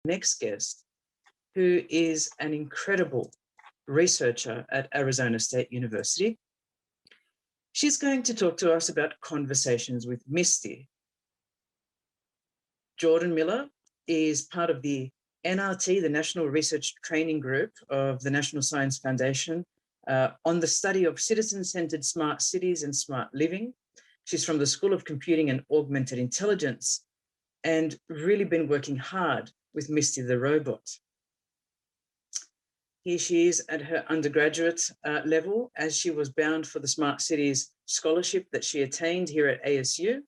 next guest, who is an incredible researcher at Arizona State University. She's going to talk to us about conversations with Misty. Jordan Miller is part of the NRT, the National Research Training Group of the National Science Foundation, on the study of citizen-centered smart cities and smart living. She's from the School of Computing and Augmented Intelligence and really been working hard with Misty the Robot. Here she is at her undergraduate level, as she was bound for the Smart Cities scholarship that she attained here at ASU.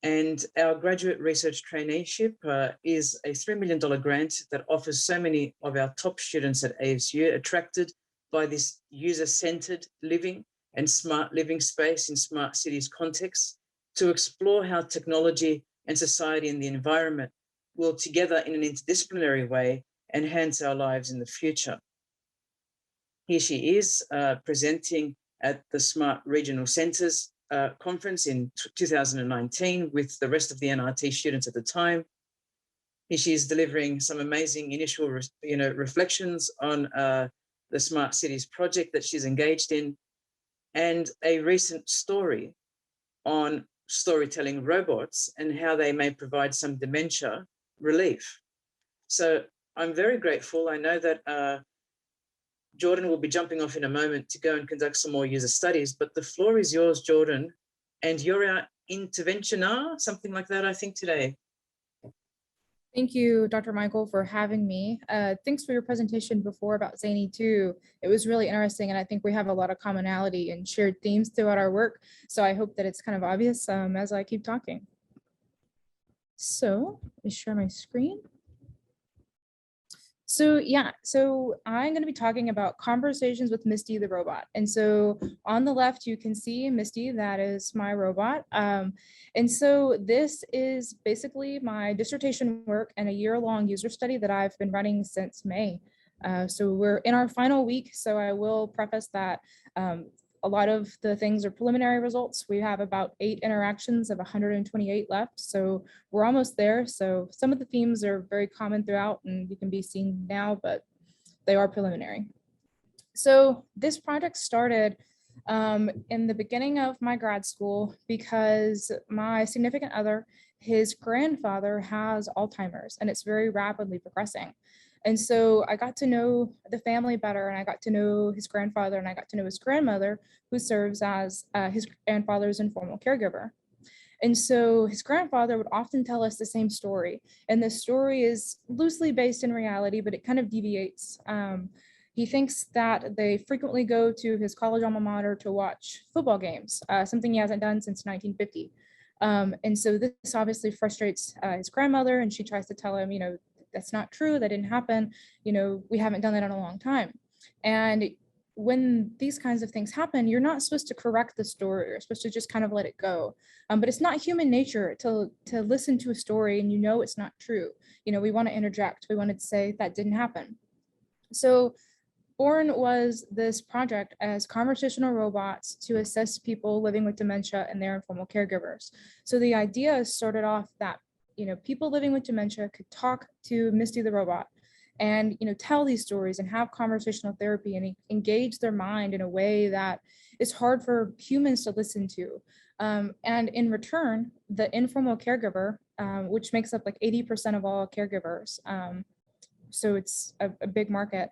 And our graduate research traineeship is a $3 million grant that offers so many of our top students at ASU attracted by this user-centered living and smart living space in smart cities contexts to explore how technology and society and the environment will together in an interdisciplinary way enhance our lives in the future. Here she is presenting at the Smart Regional Centres conference in 2019 with the rest of the NRT students at the time. Here she is delivering some amazing initial reflections on the Smart Cities project that she's engaged in, and a recent story on storytelling robots and how they may provide some dementia relief. So I'm very grateful. I know that Jordan will be jumping off in a moment to go and conduct some more user studies, but the floor is yours, Jordan, and you're our interventioner, something like that, I think, today. Thank you, Dr. Michael, for having me. Thanks for your presentation before about Zany too. It was really interesting, and I think we have a lot of commonality and shared themes throughout our work. So I hope that it's kind of obvious as I keep talking. So let me share my screen. So yeah, so I'm going to be talking about conversations with Misty the Robot. And so on the left, you can see Misty, that is my robot. And so this is basically my dissertation work and a year-long user study that I've been running since May. So we're in our final week, so I will preface that a lot of the things are preliminary results. We have about 8 interactions of 128 left, so we're almost there. So some of the themes are very common throughout and you can be seen now, but they are preliminary. So this project started in the beginning of my grad school because my significant other, his grandfather has Alzheimer's and it's very rapidly progressing. And so I got to know the family better, and I got to know his grandfather, and I got to know his grandmother, who serves as his grandfather's informal caregiver. And so his grandfather would often tell us the same story. And the story is loosely based in reality, but it kind of deviates. He thinks that they frequently go to his college alma mater to watch football games, something he hasn't done since 1950. And so this obviously frustrates his grandmother, and she tries to tell him, that's not true, that didn't happen, we haven't done that in a long time. And when these kinds of things happen, you're not supposed to correct the story, you're supposed to just kind of let it go. But it's not human nature to listen to a story and it's not true. We want to interject, we wanted to say that didn't happen. So born was this project as conversational robots to assist people living with dementia and their informal caregivers. So the idea started off that people living with dementia could talk to Misty the Robot and, tell these stories and have conversational therapy and engage their mind in a way that is hard for humans to listen to. And in return, the informal caregiver, which makes up like 80% of all caregivers, so it's a big market,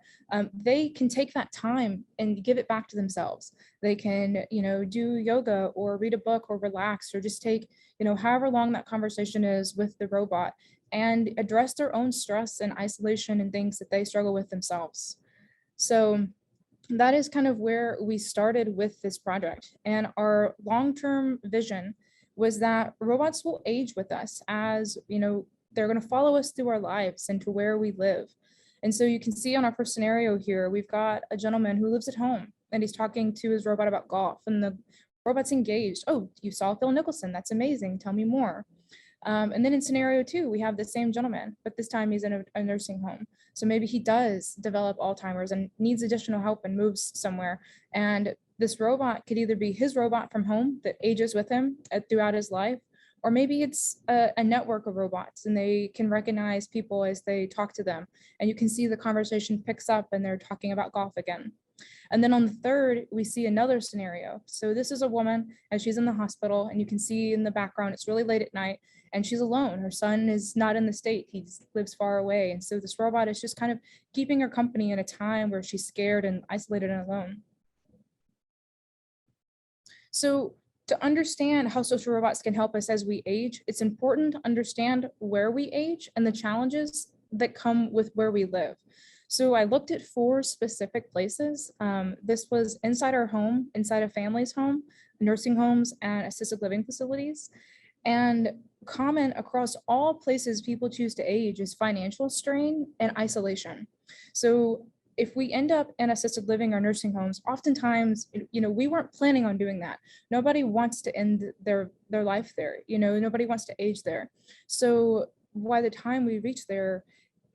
they can take that time and give it back to themselves. They can, do yoga or read a book or relax or just take, however long that conversation is with the robot and address their own stress and isolation and things that they struggle with themselves. So that is kind of where we started with this project. And our long-term vision was that robots will age with us as, they're going to follow us through our lives and to where we live. And so you can see on our first scenario here, we've got a gentleman who lives at home and he's talking to his robot about golf, and the robot's engaged. Oh, you saw Phil Nicholson. That's amazing. Tell me more. And then in scenario 2, we have the same gentleman, but this time he's in a nursing home. So maybe he does develop Alzheimer's and needs additional help and moves somewhere. And this robot could either be his robot from home that ages with him throughout his life, Or maybe it's a network of robots and they can recognize people as they talk to them. And you can see the conversation picks up and they're talking about golf again. And then on the third, we see another scenario. So this is a woman and she's in the hospital, and you can see in the background, it's really late at night and she's alone. Her son is not in the state, he lives far away. And so this robot is just kind of keeping her company in a time where she's scared and isolated and alone. So to understand how social robots can help us as we age, it's important to understand where we age and the challenges that come with where we live. So I looked at 4 specific places. This was inside our home, inside a family's home, nursing homes, and assisted living facilities. And common across all places people choose to age is financial strain and isolation. So if we end up in assisted living or nursing homes, oftentimes, we weren't planning on doing that. Nobody wants to end their life there. Nobody wants to age there. So by the time we reach there,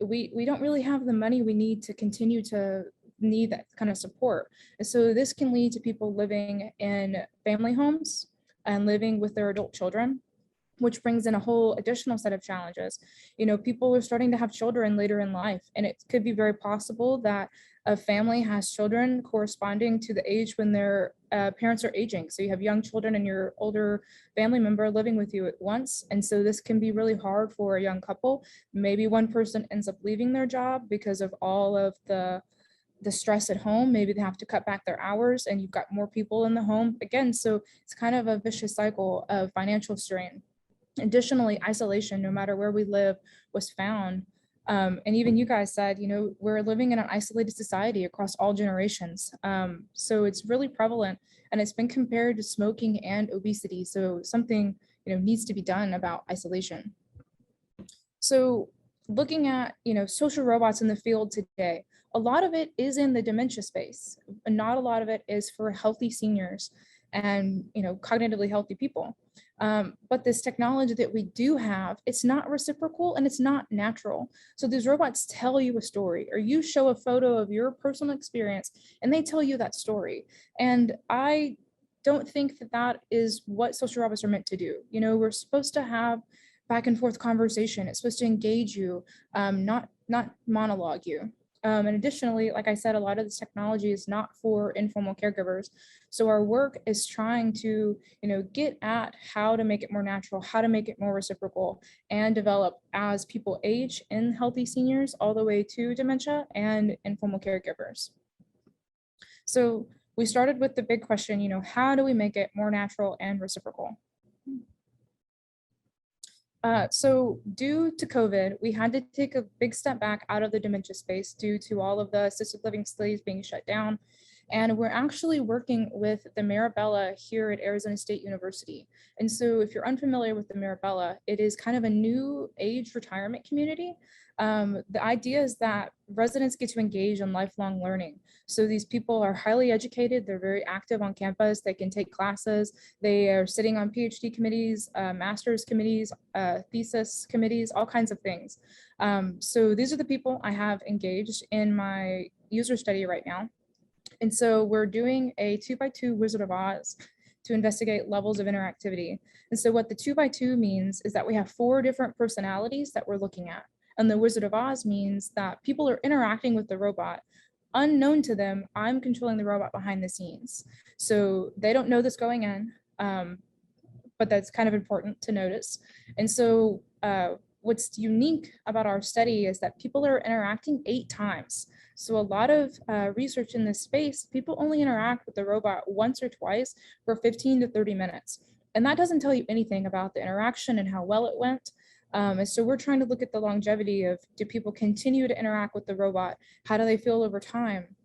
we don't really have the money we need to continue to need that kind of support. And so this can lead to people living in family homes and living with their adult children, which brings in a whole additional set of challenges. People are starting to have children later in life, and it could be very possible that a family has children corresponding to the age when their parents are aging. So you have young children and your older family member living with you at once. And so this can be really hard for a young couple. Maybe one person ends up leaving their job because of all of the stress at home. Maybe they have to cut back their hours and you've got more people in the home again. So it's kind of a vicious cycle of financial strain. Additionally, isolation, no matter where we live, was found. And even you guys said, we're living in an isolated society across all generations. So it's really prevalent, and it's been compared to smoking and obesity. So something, needs to be done about isolation. So looking at, social robots in the field today, a lot of it is in the dementia space, and not a lot of it is for healthy seniors and, cognitively healthy people. But this technology that we do have, it's not reciprocal and it's not natural. So these robots tell you a story, or you show a photo of your personal experience and they tell you that story. And I don't think that that is what social robots are meant to do. We're supposed to have back and forth conversation. It's supposed to engage you, not monologue you. And additionally, like I said, a lot of this technology is not for informal caregivers. So our work is trying to, get at how to make it more natural, how to make it more reciprocal, and develop as people age in healthy seniors all the way to dementia and informal caregivers. So we started with the big question, how do we make it more natural and reciprocal? So due to COVID, we had to take a big step back out of the dementia space due to all of the assisted living facilities being shut down. And we're actually working with the Mirabella here at Arizona State University. And so if you're unfamiliar with the Mirabella, it is kind of a new age retirement community. The idea is that residents get to engage in lifelong learning. So these people are highly educated, they're very active on campus, they can take classes, they are sitting on PhD committees, master's committees, thesis committees, all kinds of things. So these are the people I have engaged in my user study right now. And so we're doing a 2x2 Wizard of Oz to investigate levels of interactivity. And so what the 2x2 means is that we have 4 different personalities that we're looking at. And the Wizard of Oz means that people are interacting with the robot. Unknown to them, I'm controlling the robot behind the scenes. So they don't know this going in, but that's kind of important to notice. And so what's unique about our study is that people are interacting 8 times. So a lot of research in this space, people only interact with the robot once or twice for 15 to 30 minutes. And that doesn't tell you anything about the interaction and how well it went. And so we're trying to look at the longevity of, do people continue to interact with the robot? How do they feel over time?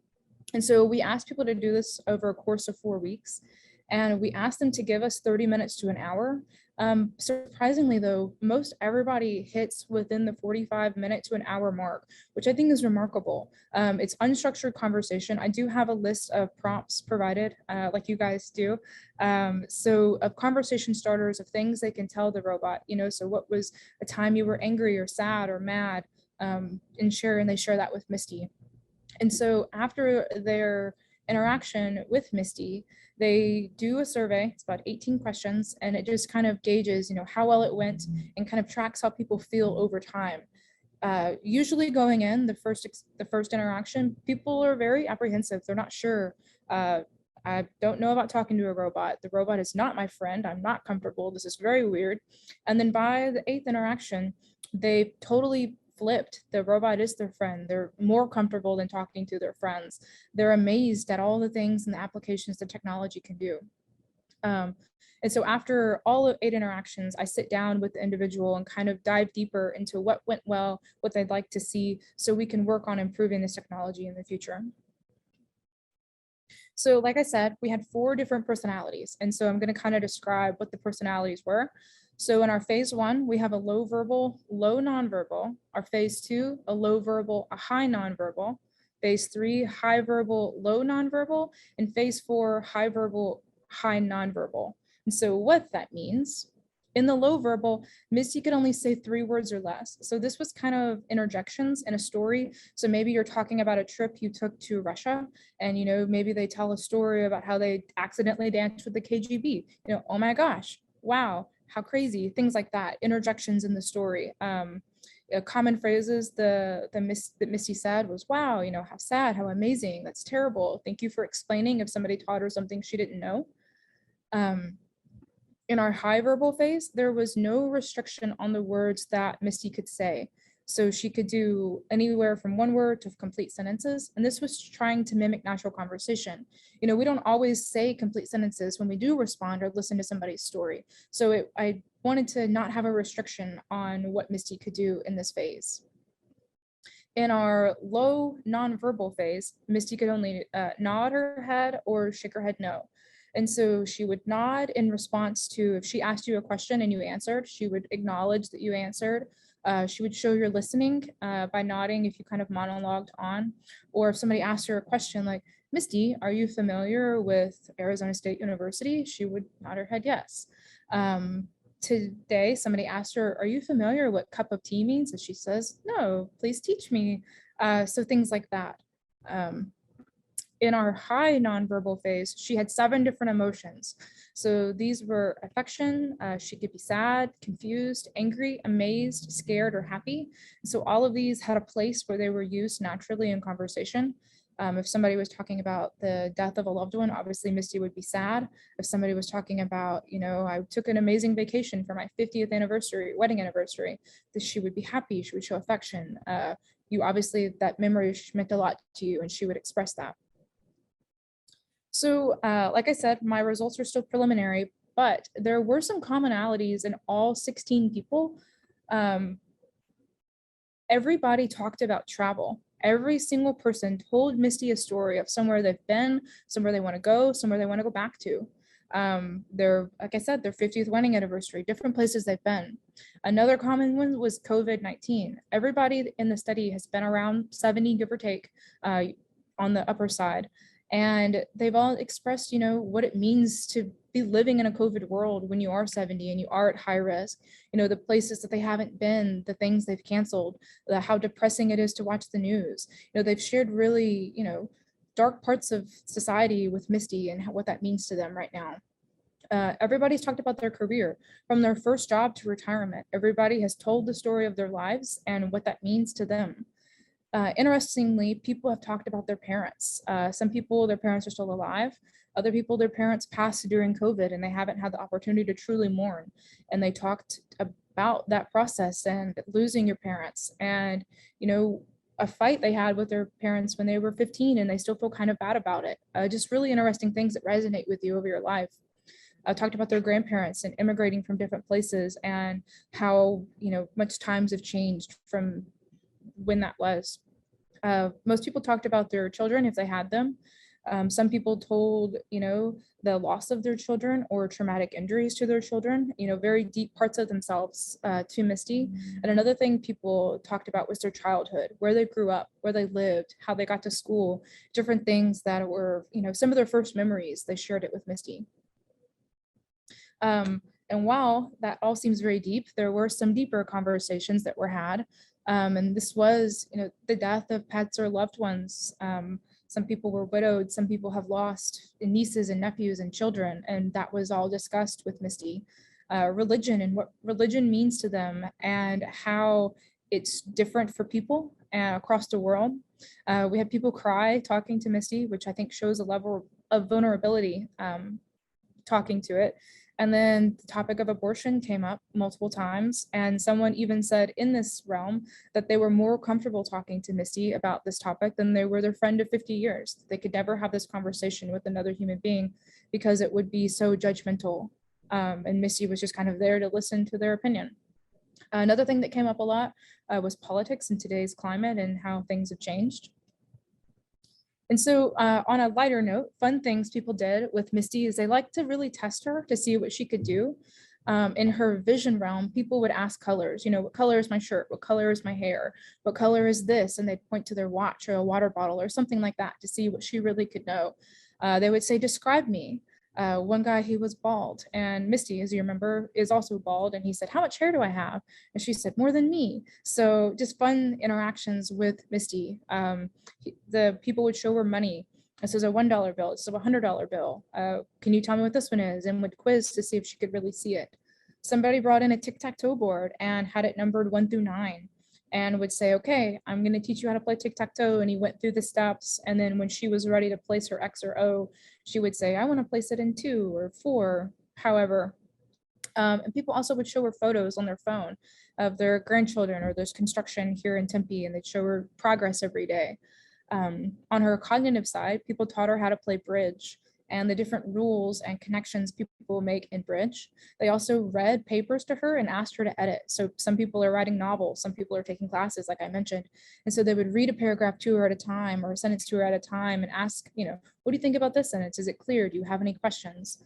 And so we asked people to do this over a course of 4 weeks. And we asked them to give us 30 minutes to an hour. Surprisingly though, most everybody hits within the 45-minute to an hour mark, which I think is remarkable. It's unstructured conversation. I do have a list of prompts provided, like you guys do. So of conversation starters, of things they can tell the robot, so what was a time you were angry or sad or mad, and they share that with Misty. And so after they're interaction with Misty, they do a survey. It's about 18 questions, and it just kind of gauges, how well it went and kind of tracks how people feel over time. Usually going in the first interaction, people are very apprehensive. They're not sure. I don't know about talking to a robot. The robot is not my friend. I'm not comfortable. This is very weird. And then by the 8th interaction, they totally flipped. The robot is their friend. They're more comfortable than talking to their friends. They're amazed at all the things and the applications the technology can do. And so after all of 8 interactions, I sit down with the individual and kind of dive deeper into what went well, what they'd like to see, so we can work on improving this technology in the future. So like I said, we had 4 different personalities. And so I'm going to kind of describe what the personalities were. So in our phase 1, we have a low verbal, low nonverbal. Our phase 2, a low verbal, a high nonverbal. Phase 3, high verbal, low nonverbal. And phase 4, high verbal, high nonverbal. And so what that means, in the low verbal, Misty could only say 3 words or less. So this was kind of interjections in a story. So maybe you're talking about a trip you took to Russia, and maybe they tell a story about how they accidentally danced with the KGB. Oh my gosh, wow, how crazy, things like that. Interjections in the story. Common phrases that Misty said was, wow, how sad, how amazing, that's terrible, thank you for explaining, if somebody taught her something she didn't know. In our high verbal phase, there was no restriction on the words that Misty could say. So she could do anywhere from 1 word to complete sentences. And this was trying to mimic natural conversation. We don't always say complete sentences when we do respond or listen to somebody's story. So I wanted to not have a restriction on what Misty could do in this phase. In our low nonverbal phase, Misty could only nod her head or shake her head no. And so she would nod in response to, if she asked you a question and you answered, she would acknowledge that you answered. She would show you're listening by nodding if you kind of monologued on. Or if somebody asked her a question like, Misty, are you familiar with Arizona State University? She would nod her head yes. Today, somebody asked her, are you familiar what cup of tea means? And she says, no, please teach me. So things like that. In our high nonverbal phase, she had 7 different emotions. So these were affection. She could be sad, confused, angry, amazed, scared, or happy. So all of these had a place where they were used naturally in conversation. If somebody was talking about the death of a loved one, obviously Misty would be sad. If somebody was talking about, I took an amazing vacation for my 50th anniversary, wedding anniversary, she would be happy, she would show affection. You obviously, that memory meant a lot to you, and she would express that. So like I said, my results are still preliminary, but there were some commonalities in all 16 people. Everybody talked about travel. Every single person told Misty a story of somewhere they've been, somewhere they want to go, somewhere they want to go back to. Like I said, their 50th wedding anniversary, different places they've been. Another common one was COVID-19. Everybody in the study has been around 70, give or take, on the upper side. And they've all expressed, what it means to be living in a COVID world when you are 70 and you are at high risk, the places that they haven't been, the things they've canceled, how depressing it is to watch the news. They've shared really, dark parts of society with Misty and what that means to them right now. Everybody's talked about their career, from their first job to retirement. Everybody has told the story of their lives and what that means to them. Interestingly, people have talked about their parents. Some people, their parents are still alive. Other people, their parents passed during COVID and they haven't had the opportunity to truly mourn. And they talked about that process and losing your parents and, a fight they had with their parents when they were 15 and they still feel kind of bad about it. Just really interesting things that resonate with you over your life. Talked about their grandparents and immigrating from different places and how, much times have changed from when that was. Most people talked about their children if they had them. Some people told, the loss of their children or traumatic injuries to their children, very deep parts of themselves to Misty. And another thing people talked about was their childhood, where they grew up, where they lived, how they got to school, different things that were, some of their first memories, they shared it with Misty. And while that all seems very deep, there were some deeper conversations that were had. And this was, the death of pets or loved ones, Some people were widowed. Some people have lost nieces and nephews and children. And that was all discussed with Misty. Religion and what religion means to them and how it's different for people across the world. We had people cry talking to Misty, which I think shows a level of vulnerability talking to it. And then the topic of abortion came up multiple times. And someone even said in this realm that they were more comfortable talking to Misty about this topic than they were their friend of 50 years. They could never have this conversation with another human being because it would be so judgmental. And Misty was just kind of there to listen to their opinion. Another thing that came up a lot was politics in today's climate and how things have changed. And so on a lighter note, fun things people did with Misty is they liked to really test her to see what she could do. In her vision realm, people would ask colors, you know, what color is my shirt? What color is my hair? What color is this? And they'd point to their watch or a water bottle or something like that to see what she really could know. They would say, describe me. One guy, he was bald, and Misty, as you remember, is also bald. And he said, how much hair do I have? And she said, more than me. So just fun interactions with Misty. The people would show her money. This is a $1 bill. This is a $100 bill. Can you tell me what this one is? And would quiz to see if she could really see it. Somebody brought in a tic-tac-toe board and had it numbered 1 through 9 and would say, okay, I'm going to teach you how to play tic-tac-toe. And he went through the steps. And then when she was ready to place her X or O, she would say, I want to place it in 2 or 4, however. And people also would show her photos on their phone of their grandchildren, or there's construction here in Tempe, and they'd show her progress every day. On her cognitive side, people taught her how to play bridge and the different rules and connections people make in bridge. They also read papers to her and asked her to edit. So some people are writing novels, some people are taking classes, like I mentioned. And so they would read a paragraph to her at a time or a sentence to her at a time and ask, you know, what do you think about this sentence? Is it clear? Do you have any questions?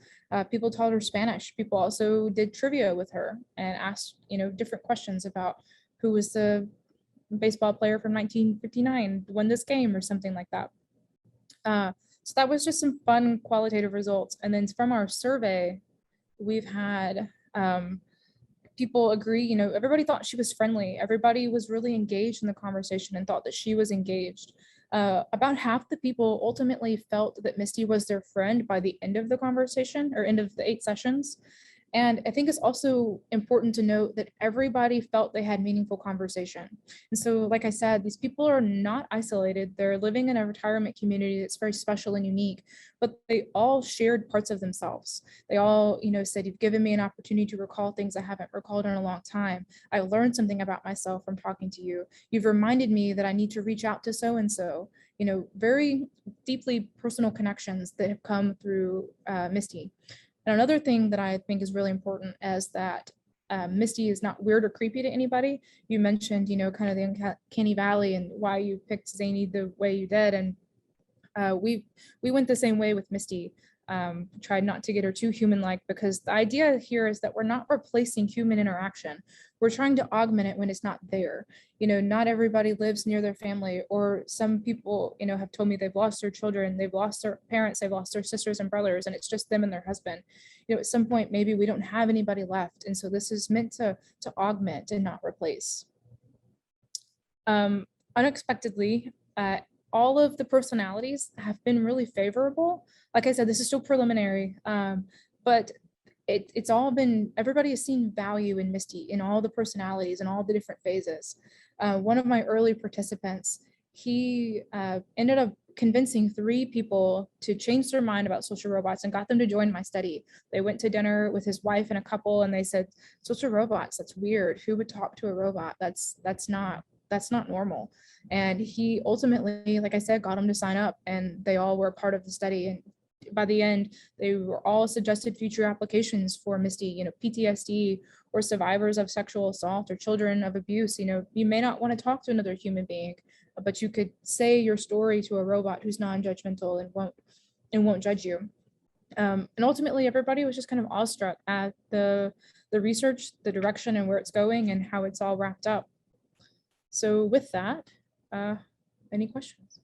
People taught her Spanish. People also did trivia with her and asked, you know, different questions about who was the baseball player from 1959, won this game or something like that. So that was just some fun qualitative results. And then from our survey, we've had people agree, you know, everybody thought she was friendly. Everybody was really engaged in the conversation and thought that she was engaged. About half the people ultimately felt that Misty was their friend by the end of the conversation, or end of the 8 sessions. And I think it's also important to note that everybody felt they had meaningful conversation. And so, like I said, these people are not isolated. They're living in a retirement community that's very special and unique, but they all shared parts of themselves. They all, you know, said, you've given me an opportunity to recall things I haven't recalled in a long time. I learned something about myself from talking to you. You've reminded me that I need to reach out to so-and-so. You know, very deeply personal connections that have come through Misty. And another thing that I think is really important is that Misty is not weird or creepy to anybody. You mentioned, you know, kind of the uncanny valley and why you picked Zany the way you did. And we went the same way with Misty. Tried not to get her too human-like, because the idea here is that we're not replacing human interaction. We're trying to augment it when it's not there. You know, not everybody lives near their family, or some people, you know, have told me they've lost their children, they've lost their parents, they've lost their sisters and brothers, and it's just them and their husband. You know, at some point, maybe we don't have anybody left. And so this is meant to augment and not replace. Unexpectedly, all of the personalities have been really favorable. Like I said, this is still preliminary, but it's all been, everybody has seen value in Misty, in all the personalities and all the different phases. One of my early participants, he ended up convincing 3 people to change their mind about social robots and got them to join my study. They went to dinner with his wife and a couple, and they said, social robots, that's weird. Who would talk to a robot? That's not normal. And he ultimately, like I said, got them to sign up, and they all were part of the study. And by the end, they were all suggested future applications for Misty, you know, PTSD or survivors of sexual assault or children of abuse. You know, you may not want to talk to another human being, but you could say your story to a robot who's non-judgmental and won't judge you. And ultimately, everybody was just kind of awestruck at the research, the direction, and where it's going, and how it's all wrapped up. So with that, any questions?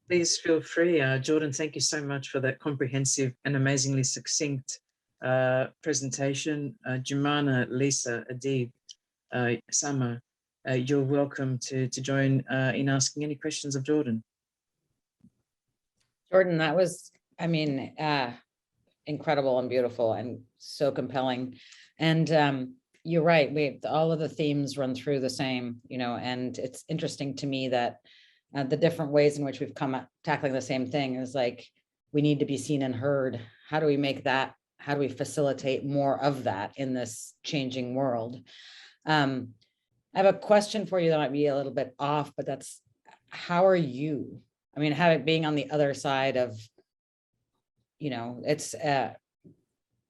Please feel free. Jordan, thank you so much for that comprehensive and amazingly succinct presentation. Jumana, Lisa, Adib, Sama, you're welcome to join in asking any questions of Jordan. Jordan, that was, I mean, incredible and beautiful and so compelling. And you're right, all of the themes run through the same, you know, and it's interesting to me that the different ways in which we've come at tackling the same thing is like, we need to be seen and heard. How do we make that? How do we facilitate more of that in this changing world? I have a question for you that might be a little bit off, but that's, how are you? I mean, being on the other side of, you know, it's,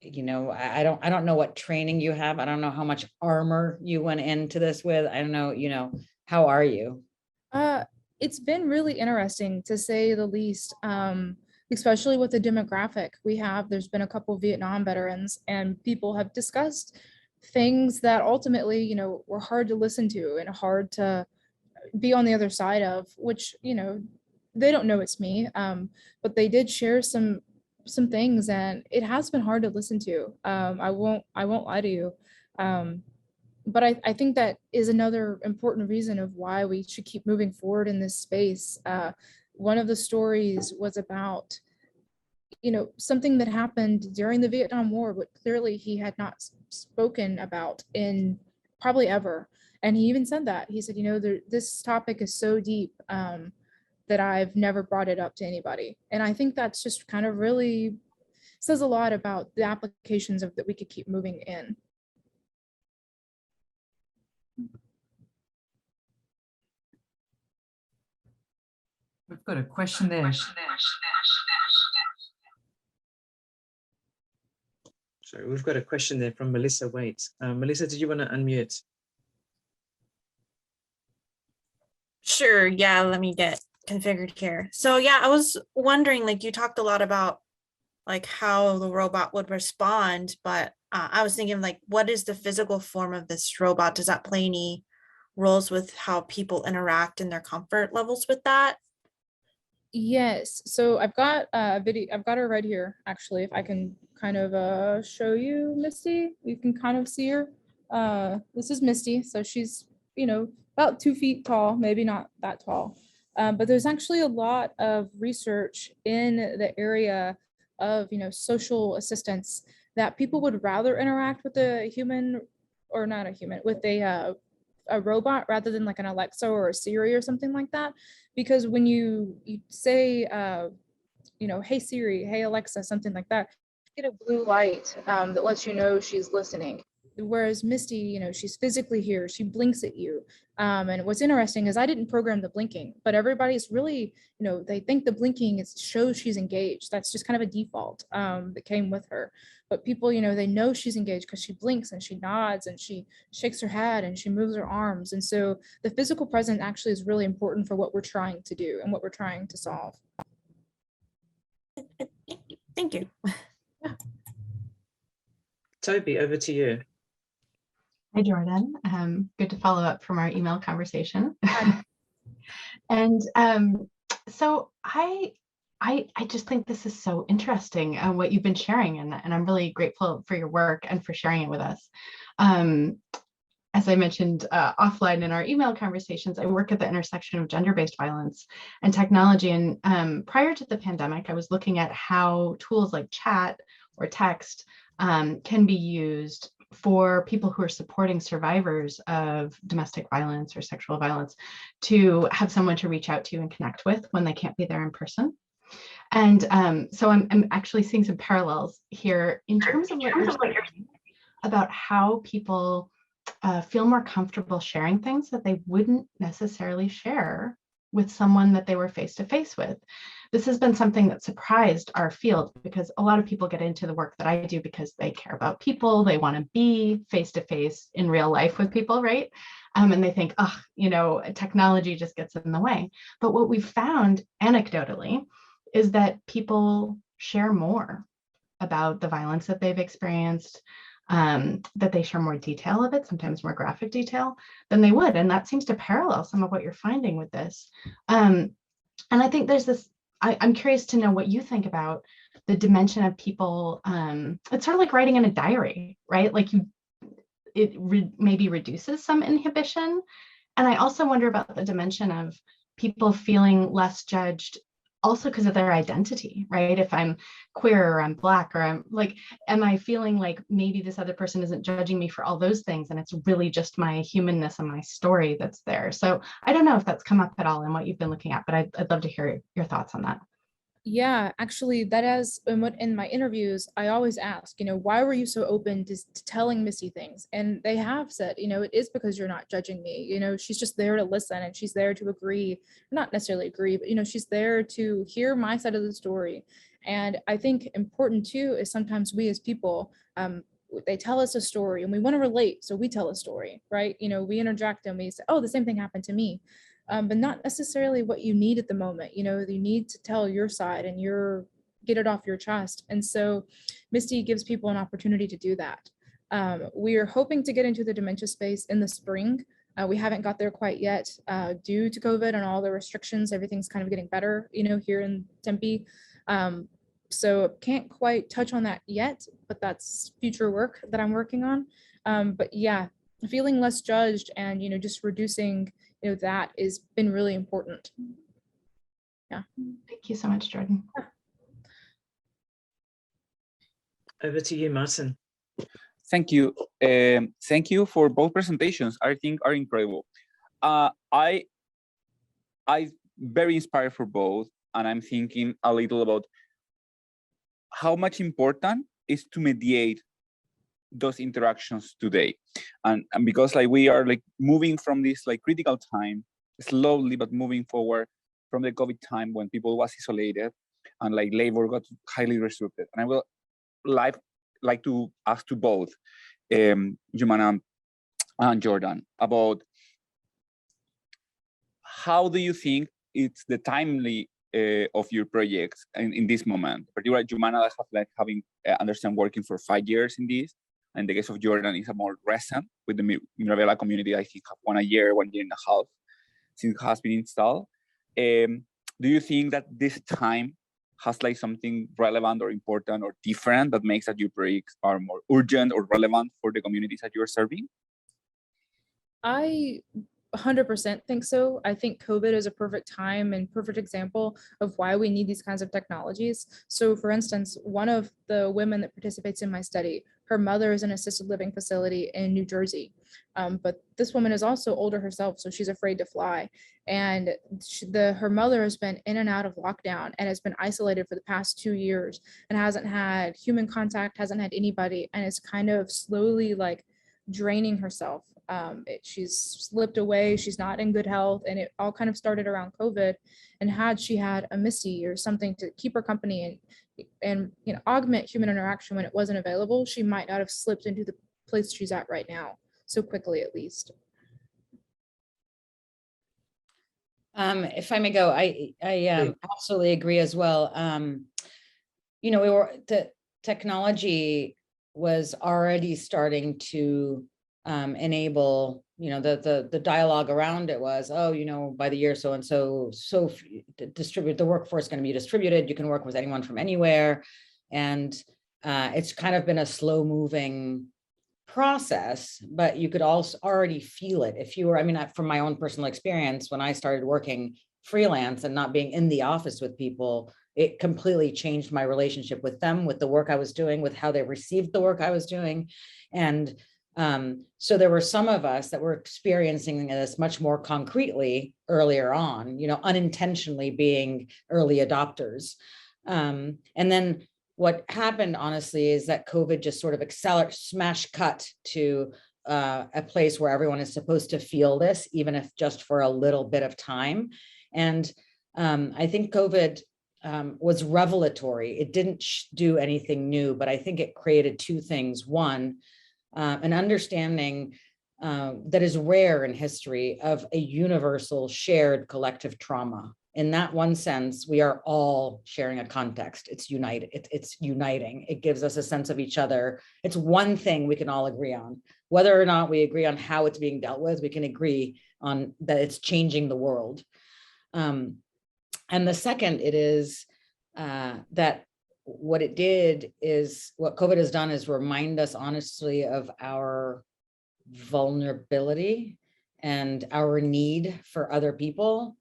you know, I don't know what training you have. I don't know how much armor you went into this with. I don't know, you know, how are you? It's been really interesting to say the least, especially with the demographic we have. There's been a couple of Vietnam veterans, and people have discussed things that ultimately, you know, were hard to listen to and hard to be on the other side of, which, you know, they don't know it's me, but they did share some things, and it has been hard to listen to. I won't lie to you. But I think that is another important reason of why we should keep moving forward in this space. One of the stories was about, you know, something that happened during the Vietnam War, but clearly he had not spoken about in probably ever. And he even said that. He said, you know, this topic is so deep that I've never brought it up to anybody. And I think that's just kind of really says a lot about the applications of that we could keep moving in. We've got a question there. So we've got a question there from Melissa Waite. Melissa, did you want to unmute? Sure, yeah, let me get configured here. So yeah, I was wondering, like, you talked a lot about like how the robot would respond, but I was thinking, like, what is the physical form of this robot? Does that play any roles with how people interact and their comfort levels with that? Yes, so I've got a video, I've got her right here, actually. If I can kind of show you Misty, you can kind of see her. This is Misty, so she's, you know, about 2 feet tall, maybe not that tall. But there's actually a lot of research in the area of, you know, social assistance, that people would rather interact with a human, or not a human, with a robot rather than like an Alexa or a Siri or something like that. Because when you say, you know, hey Siri, hey Alexa, something like that, you get a blue light that lets you know she's listening. Whereas Misty, you know, she's physically here, she blinks at you. And what's interesting is I didn't program the blinking, but everybody's really, you know, they think the blinking shows she's engaged. That's just kind of a default that came with her. But people, you know, they know she's engaged because she blinks and she nods and she shakes her head and she moves her arms. And so the physical presence actually is really important for what we're trying to do and what we're trying to solve. Thank you. Yeah. Toby, over to you. Hi, Jordan. Good to follow up from our email conversation. And so I just think this is so interesting, what you've been sharing, and I'm really grateful for your work and for sharing it with us. As I mentioned offline in our email conversations, I work at the intersection of gender-based violence and technology. And prior to the pandemic, I was looking at how tools like chat or text can be used for people who are supporting survivors of domestic violence or sexual violence to have someone to reach out to and connect with when they can't be there in person. And so I'm actually seeing some parallels here in terms of what you're saying about how people feel more comfortable sharing things that they wouldn't necessarily share with someone that they were face to face with. This has been something that surprised our field, because a lot of people get into the work that I do because they care about people, they want to be face to face in real life with people, right? And they think, oh, you know, technology just gets in the way. But what we've found anecdotally is that people share more about the violence that they've experienced, that they share more detail of it, sometimes more graphic detail than they would. And that seems to parallel some of what you're finding with this. And I think there's this, I'm curious to know what you think about the dimension of people. It's sort of like writing in a diary, right? Like maybe reduces some inhibition I also wonder about the dimension of people feeling less judged also because of their identity, right? If I'm queer or I'm Black or I'm like, am I feeling like maybe this other person isn't judging me for all those things and it's really just my humanness and my story that's there? So I don't know if that's come up at all in what you've been looking at, but I'd love to hear your thoughts on that. Yeah, actually, that is in my interviews, I always ask, why were you so open to telling Missy things? And they have said, it is because you're not judging me. She's just there to listen and she's there to agree, not necessarily agree, but she's there to hear my side of the story. And I think important too is sometimes we as people, they tell us a story and we want to relate, so we tell a story, right? We interject and we say, oh, the same thing happened to me. But not necessarily what you need at the moment. You need to tell your side and get it off your chest. And so Misty gives people an opportunity to do that. We are hoping to get into the dementia space in the spring. We haven't got there quite yet due to COVID and all the restrictions. Everything's kind of getting better, here in Tempe. So can't quite touch on that yet, but that's future work that I'm working on. But yeah, feeling less judged and, just reducing that has been really important. Yeah. Thank you so much, Jordan. Over to you, Martin. Thank you. Thank you for both presentations. I think are incredible. I very inspired for both, and I'm thinking a little about how much important is to mediate those interactions today, and because we are moving from this critical time slowly, but moving forward from the COVID time when people was isolated and labor got highly restricted. And I will like to ask to both Jumana and Jordan about how do you think it's the timely of your projects in this moment, particularly Jumana have having understand working for 5 years in this. And the case of Jordan is a more recent with the Mirabella community. I think have 1 year and a half since it has been installed. Do you think that this time has something relevant or important or different that makes that your projects are more urgent or relevant for the communities that you're serving? I 100% think so. I think COVID is a perfect time and perfect example of why we need these kinds of technologies. So for instance, one of the women that participates in my study, her mother is in an assisted living facility in New Jersey. But this woman is also older herself, so she's afraid to fly. And her mother has been in and out of lockdown and has been isolated for the past 2 years and hasn't had human contact, hasn't had anybody, and is kind of slowly draining herself. She's slipped away, she's not in good health, and it all kind of started around COVID. And had she had a Misty or something to keep her company and augment human interaction when it wasn't available, she might not have slipped into the place she's at right now so quickly, at least. If I may go, I absolutely agree as well. The technology was already starting to enable, the dialogue around it was, by the year so and so distribute the workforce going to be distributed. You can work with anyone from anywhere, and it's kind of been a slow moving process, but you could also already feel it if you were. From my own personal experience, when I started working freelance and not being in the office with people, it completely changed my relationship with them, with the work I was doing, with how they received the work I was doing. And so there were some of us that were experiencing this much more concretely earlier on, unintentionally being early adopters. And then what happened, honestly, is that COVID just sort of smash cut to a place where everyone is supposed to feel this, even if just for a little bit of time. And I think COVID was revelatory. It didn't do anything new, but I think it created two things. One, an understanding that is rare in history of a universal shared collective trauma. In that one sense, we are all sharing a context. It's uniting. It gives us a sense of each other. It's one thing we can all agree on. Whether or not we agree on how it's being dealt with, we can agree on that it's changing the world. And the second, it is that what COVID has done is remind us honestly of our vulnerability and our need for other people.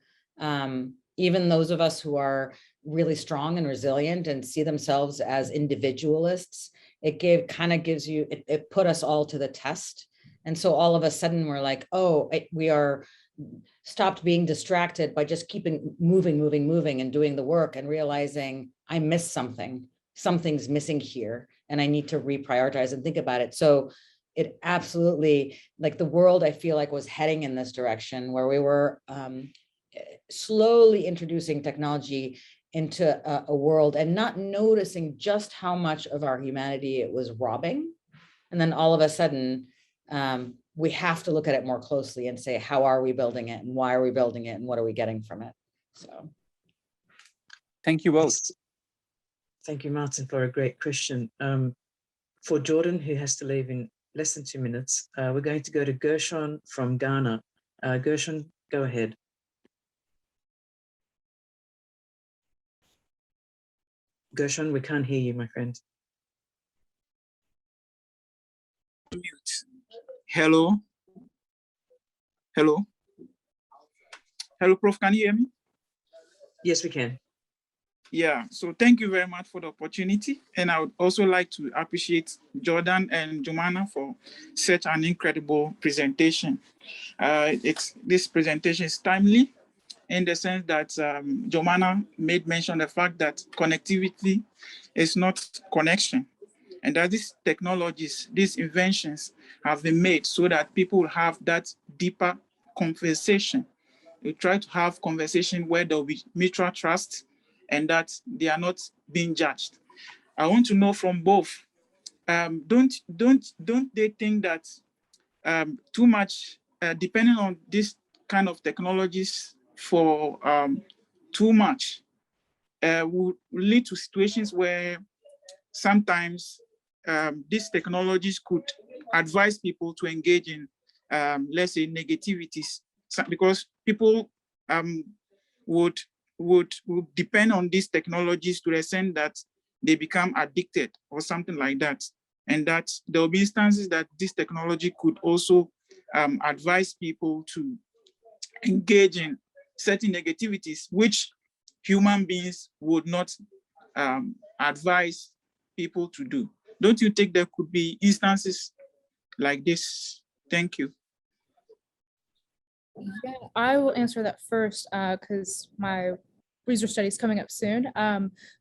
Even those of us who are really strong and resilient and see themselves as individualists, it put us all to the test. And so all of a sudden we're like, oh, we are stopped being distracted by just keeping moving and doing the work and realizing I missed something. Something's missing here and I need to reprioritize and think about it. So it absolutely, like the world, I feel like was heading in this direction where we were slowly introducing technology into a world and not noticing just how much of our humanity it was robbing. And then all of a sudden, we have to look at it more closely and say, how are we building it and why are we building it and what are we getting from it? So. Thank you both. Thank you, Martin, for a great question. For Jordan, who has to leave in less than 2 minutes, we're going to go to Gershon from Ghana. Gershon, go ahead. Gershon, we can't hear you, my friend. Mute. Hello. Hello. Hello, Prof. Can you hear me? Yes, we can. Yeah, so thank you very much for the opportunity. And I would also like to appreciate Jordan and Jumana for such an incredible presentation. This presentation is timely in the sense that Jumana made mention of the fact that connectivity is not connection. And that these technologies, these inventions have been made so that people will have that deeper conversation. We try to have conversation where there will be mutual trust and that they are not being judged. I want to know from both, don't they think that too much, depending on this kind of technologies for too much, will lead to situations where sometimes these technologies could advise people to engage in, let's say, negativities, because people would depend on these technologies to the extent that they become addicted or something like that. And that there will be instances that this technology could also advise people to engage in certain negativities, which human beings would not advise people to do. Don't you think there could be instances like this? Thank you. Yeah, I will answer that first because my research study is coming up soon.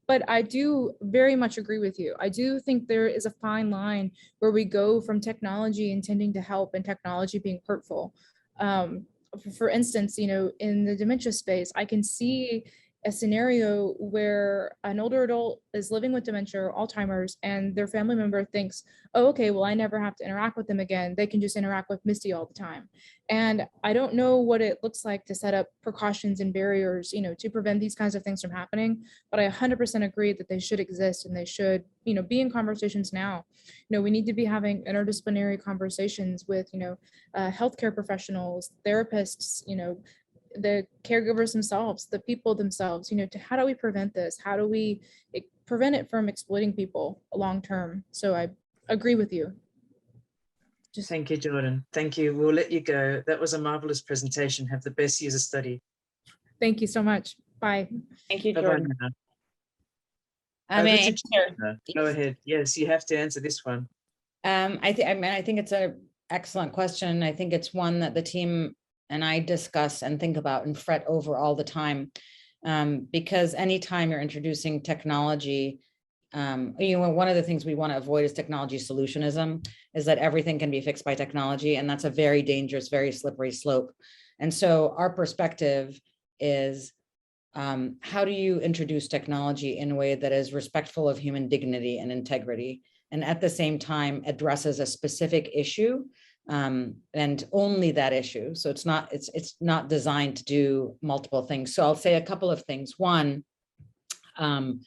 But I do very much agree with you. I do think there is a fine line where we go from technology intending to help and technology being hurtful. For instance, in the dementia space, I can see a scenario where an older adult is living with dementia or Alzheimer's and their family member thinks, oh, okay, well, I never have to interact with them again. They can just interact with Misty all the time. And I don't know what it looks like to set up precautions and barriers, to prevent these kinds of things from happening. But I 100% agree that they should exist and they should, be in conversations now. We need to be having interdisciplinary conversations with, healthcare professionals, therapists, the caregivers themselves, the people themselves, to how do we prevent this? How do we prevent it from exploiting people long term? So I agree with you. Thank you, Jordan. Thank you. We'll let you go. That was a marvelous presentation. Have the best user study. Thank you so much. Bye. Thank you, Bye-bye Jordan. now. I Over mean, to Gina. Go ahead. Yes, you have to answer this one. I think it's an excellent question. I think it's one that the team and I discuss and think about and fret over all the time, because anytime you're introducing technology, one of the things we want to avoid is technology solutionism, is that everything can be fixed by technology, and that's a very dangerous, very slippery slope. And so our perspective is, how do you introduce technology in a way that is respectful of human dignity and integrity, and at the same time addresses a specific issue, and only that issue. So it's not designed to do multiple things. So I'll say a couple of things. One of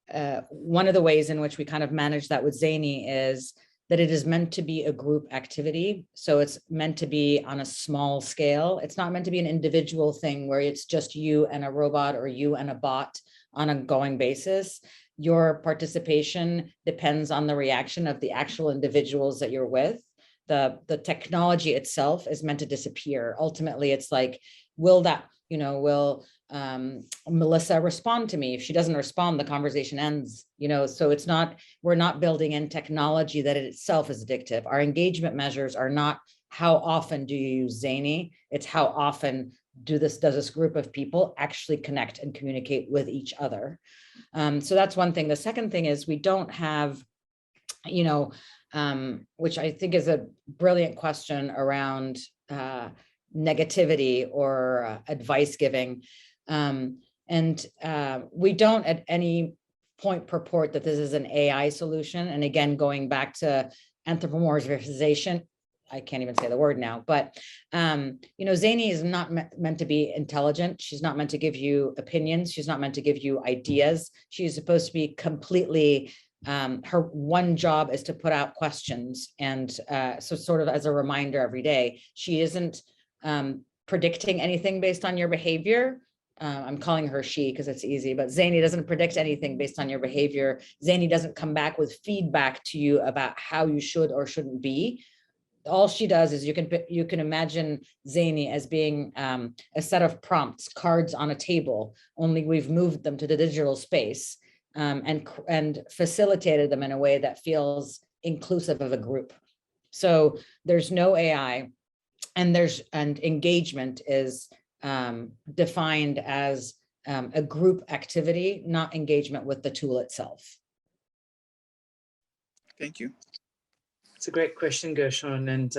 the ways in which we kind of manage that with Zany is that it is meant to be a group activity. So it's meant to be on a small scale. It's not meant to be an individual thing where it's just you and a robot or you and a bot on an ongoing basis. Your participation depends on the reaction of the actual individuals that you're with. the technology itself is meant to disappear. Ultimately, it's like, will that, will Melissa respond to me? If she doesn't respond, the conversation ends, so it's not, we're not building in technology that it itself is addictive. Our engagement measures are not how often do you use Zany, it's how often does this group of people actually connect and communicate with each other. So that's one thing. The second thing is we don't have, which I think is a brilliant question around negativity or advice giving. And we don't at any point purport that this is an AI solution. And again, going back to anthropomorphization, I can't even say the word now, but, Zany is not meant to be intelligent. She's not meant to give you opinions. She's not meant to give you ideas. She's supposed to be completely, her one job is to put out questions. And so sort of as a reminder every day, she isn't predicting anything based on your behavior. I'm calling her she because it's easy, but Zany doesn't predict anything based on your behavior. Zany doesn't come back with feedback to you about how you should or shouldn't be. All she does is you can imagine Zany as being a set of prompts, cards on a table, only we've moved them to the digital space and facilitated them in a way that feels inclusive of a group. So there's no AI, and engagement is defined as a group activity, not engagement with the tool itself. Thank you. It's a great question, Gershon. And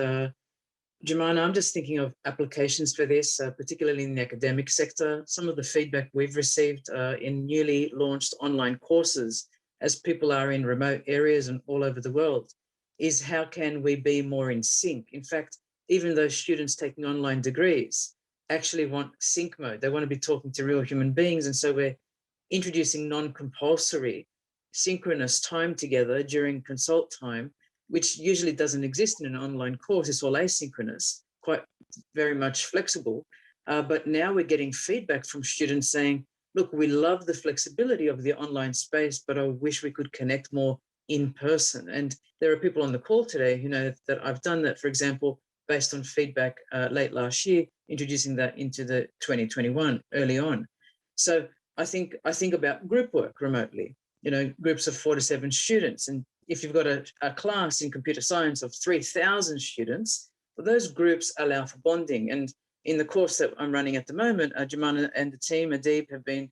Jumana, I'm just thinking of applications for this, particularly in the academic sector. Some of the feedback we've received in newly launched online courses, as people are in remote areas and all over the world, is how can we be more in sync? In fact, even those students taking online degrees actually want sync mode. They want to be talking to real human beings. And so we're introducing non-compulsory synchronous time together during consult time, which usually doesn't exist in an online course. It's all asynchronous, quite very much flexible. But now we're getting feedback from students saying, look, we love the flexibility of the online space, but I wish we could connect more in person. And there are people on the call today who know that I've done that, for example, based on feedback late last year, introducing that into the 2021 early on. So I think about group work remotely, groups of 4 to 7 students. And if you've got a class in computer science of 3,000 students, well, those groups allow for bonding. And in the course that I'm running at the moment, Jumana and the team, Adib, have been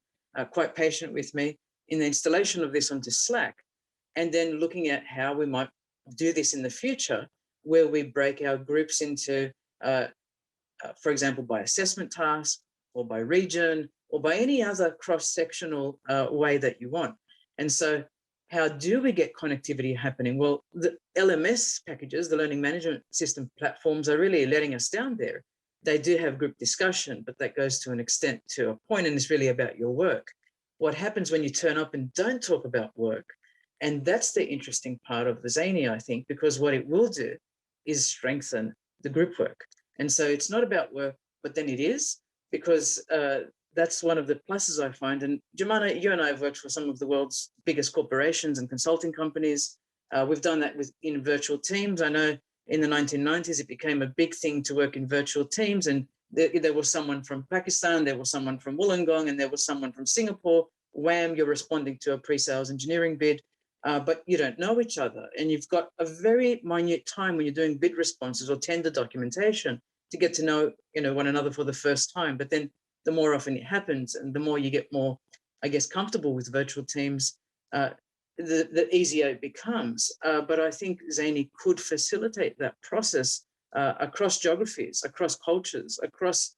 quite patient with me in the installation of this onto Slack, and then looking at how we might do this in the future, where we break our groups into, for example, by assessment task or by region or by any other cross-sectional way that you want. And so how do we get connectivity happening? Well, the LMS packages, the learning management system platforms, are really letting us down there. They do have group discussion, but that goes to an extent, to a point, and it's really about your work. What happens when you turn up and don't talk about work? And that's the interesting part of the Zany, I think, because what it will do is strengthen the group work. And so it's not about work, but then it is, because that's one of the pluses I find. And Jumana, you and I have worked for some of the world's biggest corporations and consulting companies. We've done that in virtual teams. I know in the 1990s, it became a big thing to work in virtual teams. And there was someone from Pakistan, there was someone from Wollongong, and there was someone from Singapore. Wham, you're responding to a pre-sales engineering bid, but you don't know each other. And you've got a very minute time when you're doing bid responses or tender documentation to get to know, one another for the first time. But then the more often it happens and the more you get more, I guess, comfortable with virtual teams, the easier it becomes. But I think Zany could facilitate that process across geographies, across cultures, across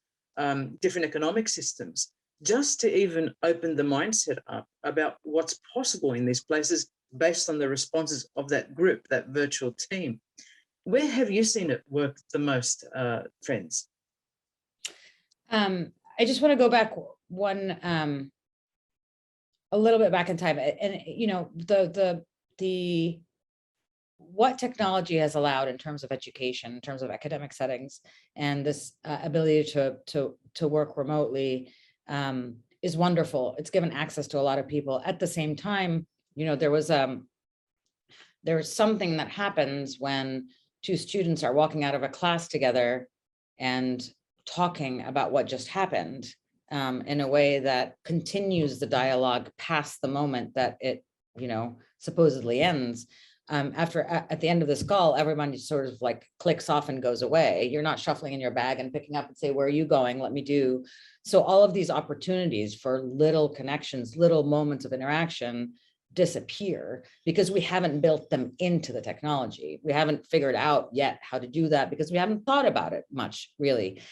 different economic systems, just to even open the mindset up about what's possible in these places based on the responses of that group, that virtual team. Where have you seen it work the most, friends? I just want to go back a little bit back in time, and the what technology has allowed in terms of education, in terms of academic settings, and this ability to work remotely is wonderful. It's given access to a lot of people. At the same time, there's something that happens when two students are walking out of a class together and talking about what just happened in a way that continues the dialogue past the moment that it, supposedly ends. At the end of this call, everybody sort of like clicks off and goes away. You're not shuffling in your bag and picking up and say, where are you going? Let me do. So all of these opportunities for little connections, little moments of interaction disappear because we haven't built them into the technology. We haven't figured out yet how to do that because we haven't thought about it much, really.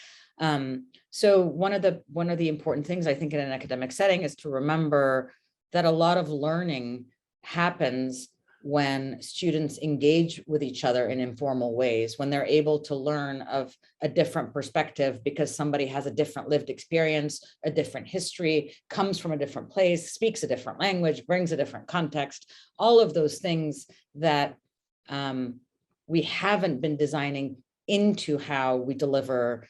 So one of the important things I think in an academic setting is to remember that a lot of learning happens when students engage with each other in informal ways, when they're able to learn of a different perspective because somebody has a different lived experience, a different history, comes from a different place, speaks a different language, brings a different context, all of those things that we haven't been designing into how we deliver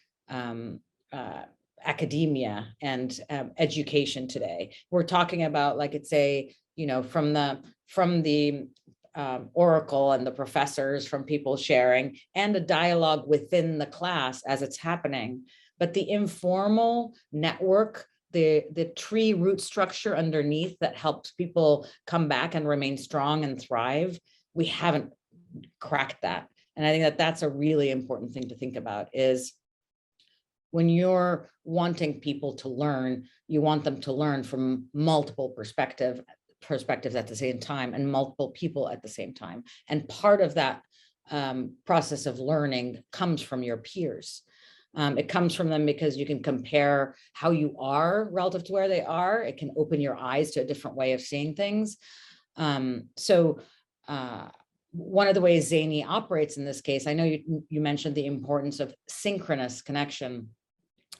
academia and education today. We're talking about, like it's a, from the oracle and the professors, from people sharing, and a dialogue within the class as it's happening. But the informal network, the tree root structure underneath that helps people come back and remain strong and thrive, we haven't cracked that. And I think that that's a really important thing to think about, is when you're wanting people to learn, you want them to learn from multiple perspectives at the same time and multiple people at the same time. And part of that process of learning comes from your peers. It comes from them because you can compare how you are relative to where they are. It can open your eyes to a different way of seeing things. One of the ways Zany operates in this case, I know you mentioned the importance of synchronous connection,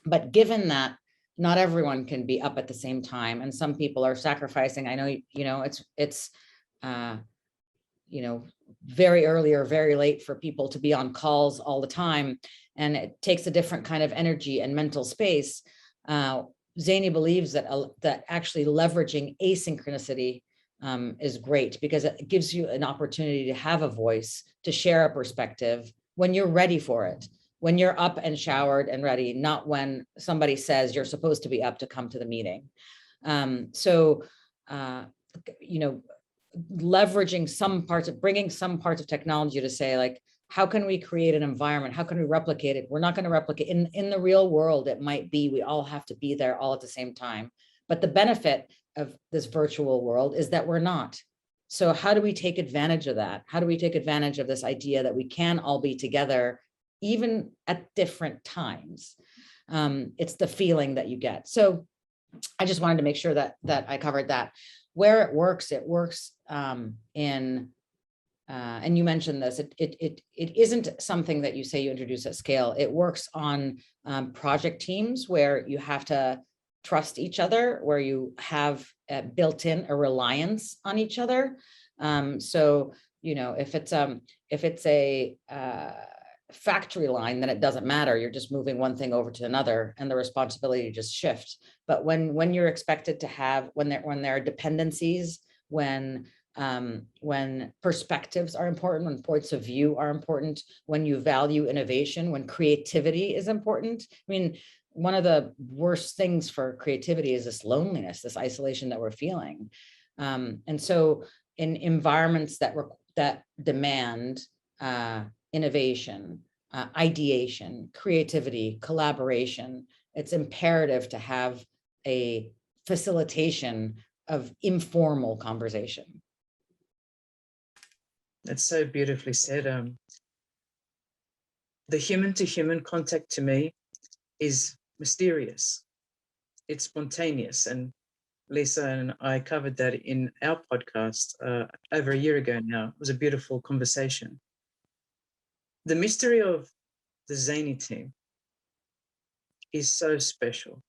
but given that not everyone can be up at the same time, and some people are sacrificing, I know, it's very early or very late for people to be on calls all the time, and it takes a different kind of energy and mental space. Zany believes that actually leveraging asynchronicity is great, because it gives you an opportunity to have a voice, to share a perspective when you're ready for it, when you're up and showered and ready, not when somebody says you're supposed to be up to come to the meeting. Leveraging some parts bringing some parts of technology to say, like, how can we create an environment? How can we replicate it? We're not going to replicate in the real world. It might be, we all have to be there all at the same time. But the benefit of this virtual world is that we're not. So how do we take advantage of that? How do we take advantage of this idea that we can all be together, even at different times? It's the feeling that you get. So I just wanted to make sure that I covered that. Where it works and you mentioned this, it isn't something that you say you introduce at scale. It works on project teams where you have to trust each other, where you have built in a reliance on each other. If it's a factory line, then it doesn't matter. You're just moving one thing over to another, and the responsibility just shifts. But when you're expected to have, when there are dependencies, when perspectives are important, when points of view are important, when you value innovation, when creativity is important. I mean, one of the worst things for creativity is this loneliness, this isolation that we're feeling. And so in environments that demand innovation, ideation, creativity, collaboration, it's imperative to have a facilitation of informal conversation. That's so beautifully said. The human-to-human contact to me is mysterious. It's spontaneous. And Lisa and I covered that in our podcast over a year ago now. It was a beautiful conversation. The mystery of the Zany team is so special.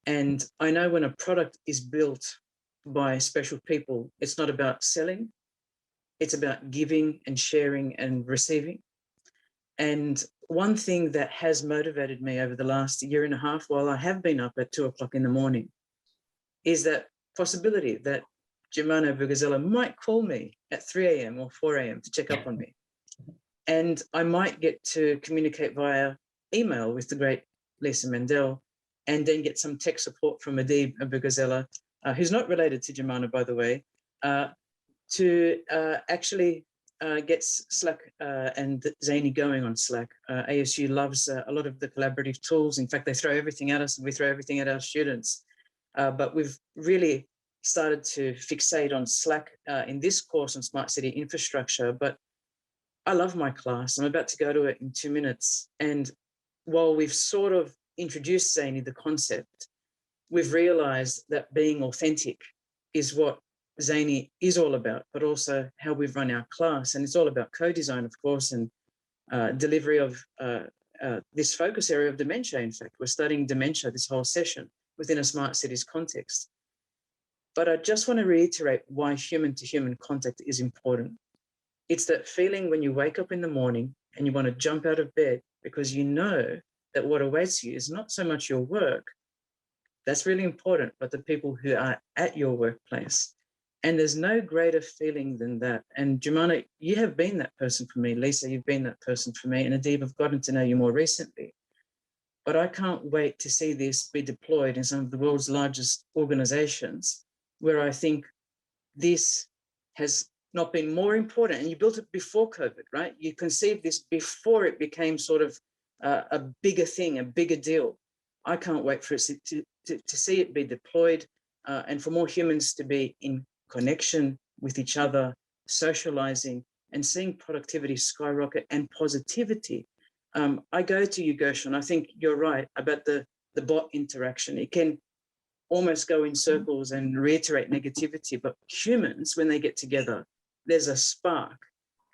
And I know when a product is built by special people, it's not about selling, it's about giving and sharing and receiving. And one thing that has motivated me over the last year and a half, while I have been up at 2 o'clock in the morning, is that possibility that Germano Bugazella might call me at 3 a.m. or 4 a.m. to check up on me. And I might get to communicate via email with the great Lisa Mendel, and then get some tech support from Adib Abugazela, who's not related to Jumana, by the way, to actually get Slack and Zany going on Slack. ASU loves a lot of the collaborative tools. In fact, they throw everything at us and we throw everything at our students. But we've really started to fixate on Slack in this course on Smart City Infrastructure. But I love my class. I'm about to go to it in 2 minutes. And while we've sort of introduced Zany, the concept, we've realized that being authentic is what Zany is all about, but also how we've run our class. And it's all about co-design, of course, and delivery of this focus area of dementia. In fact, we're studying dementia this whole session within a smart cities context. But I just want to reiterate why human-to-human contact is important. It's that feeling when you wake up in the morning and you want to jump out of bed because you know that what awaits you is not so much your work. That's really important, but the people who are at your workplace. And there's no greater feeling than that. And Jumana, you have been that person for me. Lisa, you've been that person for me. And Adib, I've gotten to know you more recently. But I can't wait to see this be deployed in some of the world's largest organizations, where I think this has not been more important. And you built it before COVID, right? You conceived this before it became sort of a bigger thing, a bigger deal. I can't wait for it to see it be deployed and for more humans to be in connection with each other, socializing, and seeing productivity skyrocket and positivity. I go to you, Gershon. I think you're right about the bot interaction. It can almost go in circles and reiterate negativity, but humans, when they get together, there's a spark,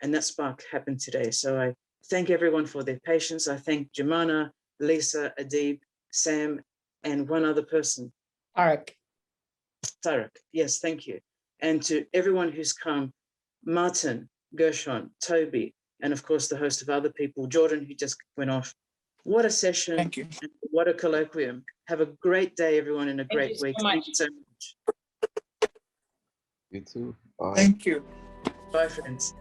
and that spark happened today. So I thank everyone for their patience. I thank Jumana, Lisa, Adib, Sam, and one other person. Tarek, yes, thank you. And to everyone who's come, Martin, Gershon, Toby, and of course the host of other people, Jordan, who just went off. What a session. Thank you. What a colloquium. Have a great day, everyone, and a great week. Thank you so much. You too. Bye. Thank you. Bye, friends.